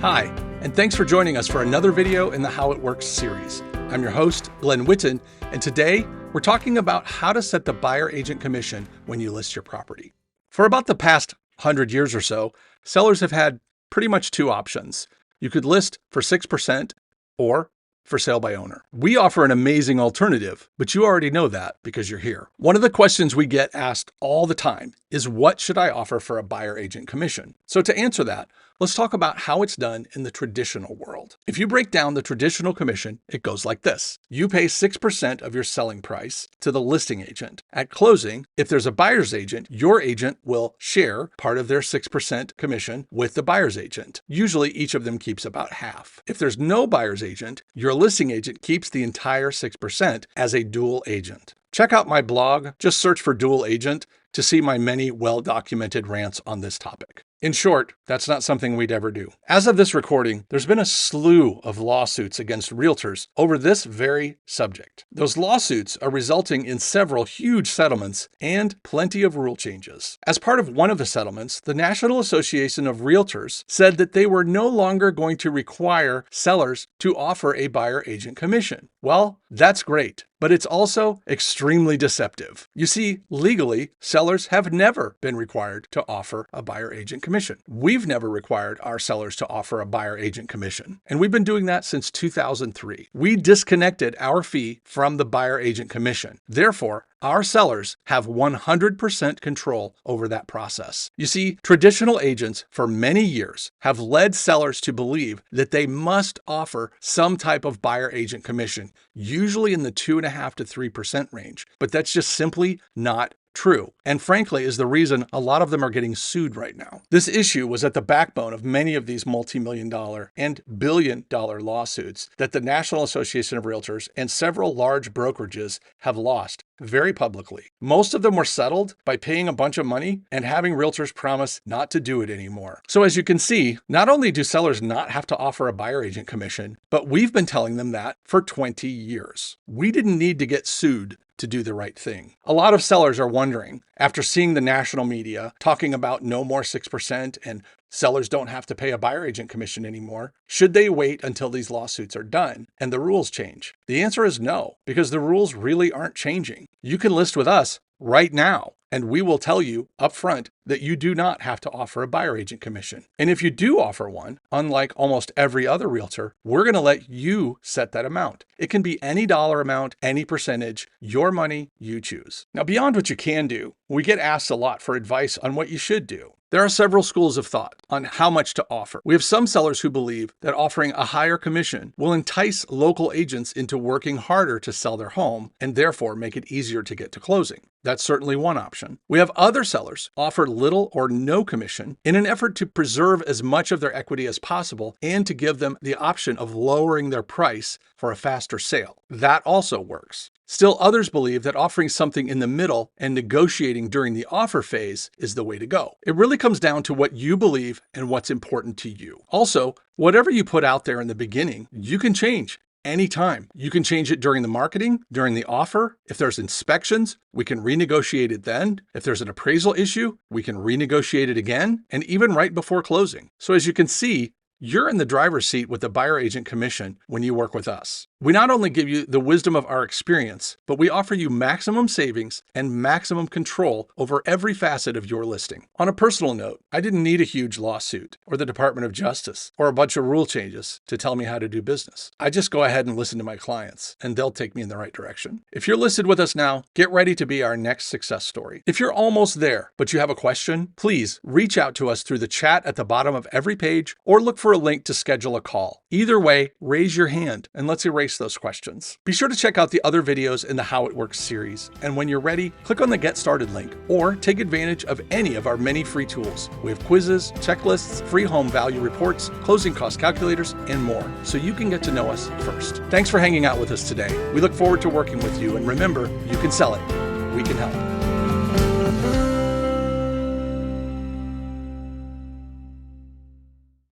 Hi, and thanks for joining us for another video in the How It Works series. I'm your host, Glen Whitten, and today we're talking about how to set the buyer agent commission when you list your property. For about the past 100 years or so, sellers have had pretty much two options. You could list for 6% or for sale by owner. We offer an amazing alternative, but you already know that because you're here. One of the questions we get asked all the time is, what should I offer for a buyer agent commission? So to answer that, let's talk about how it's done in the traditional world. If you break down the traditional commission, it goes like this. You pay 6% of your selling price to the listing agent. At closing, if there's a buyer's agent, your agent will share part of their 6% commission with the buyer's agent. Usually each of them keeps about half. If there's no buyer's agent, your listing agent keeps the entire 6% as a dual agent. Check out my blog. Just search for dual agent to see my many well-documented rants on this topic. In short, that's not something we'd ever do. As of this recording, there's been a slew of lawsuits against realtors over this very subject. Those lawsuits are resulting in several huge settlements and plenty of rule changes. As part of one of the settlements, the National Association of Realtors said that they were no longer going to require sellers to offer a buyer agent commission. Well, that's great, but it's also extremely deceptive. You see, legally, sellers have never been required to offer a buyer agent commission. We've never required our sellers to offer a buyer agent commission, and we've been doing that since 2003. We disconnected our fee from the buyer agent commission. Therefore, our sellers have 100% control over that process. You see, traditional agents for many years have led sellers to believe that they must offer some type of buyer agent commission, usually in the 2.5% to 3% range, but that's just simply not true, and frankly is the reason a lot of them are getting sued right now. This issue was at the backbone of many of these multi-million-dollar and billion-dollar lawsuits that the National Association of Realtors and several large brokerages have lost very publicly. Most of them were settled by paying a bunch of money and having realtors promise not to do it anymore. So as you can see, not only do sellers not have to offer a buyer agent commission, but we've been telling them that for 20 years. We didn't need to get sued to do the right thing. A lot of sellers are wondering, after seeing the national media talking about no more 6% and sellers don't have to pay a buyer agent commission anymore, should they wait until these lawsuits are done and the rules change? The answer is no, because the rules really aren't changing. You can list with us right now, and we will tell you upfront that you do not have to offer a buyer agent commission. And if you do offer one, unlike almost every other realtor, we're going to let you set that amount. It can be any dollar amount, any percentage, your money, you choose. Now, beyond what you can do, we get asked a lot for advice on what you should do. There are several schools of thought on how much to offer. We have some sellers who believe that offering a higher commission will entice local agents into working harder to sell their home and therefore make it easier to get to closing. That's certainly one option. We have other sellers offer little or no commission in an effort to preserve as much of their equity as possible and to give them the option of lowering their price for a faster sale. That also works. Still, others believe that offering something in the middle and negotiating during the offer phase is the way to go. It really comes down to what you believe and what's important to you. Also, whatever you put out there in the beginning, you can change anytime. You can change it during the marketing, during the offer. If there's inspections, we can renegotiate it then. If there's an appraisal issue, we can renegotiate it again, and even right before closing. So as you can see, you're in the driver's seat with the buyer agent commission when you work with us. We not only give you the wisdom of our experience, but we offer you maximum savings and maximum control over every facet of your listing. On a personal note, I didn't need a huge lawsuit or the Department of Justice or a bunch of rule changes to tell me how to do business. I just go ahead and listen to my clients, and they'll take me in the right direction. If you're listed with us now, get ready to be our next success story. If you're almost there, but you have a question, please reach out to us through the chat at the bottom of every page or look for a link to schedule a call. Either way, raise your hand and let's erase those questions. Be sure to check out the other videos in the How It Works series. And when you're ready, click on the Get Started link or take advantage of any of our many free tools. We have quizzes, checklists, free home value reports, closing cost calculators, and more, so you can get to know us first. Thanks for hanging out with us today. We look forward to working with you, and remember, you can sell it. We can help.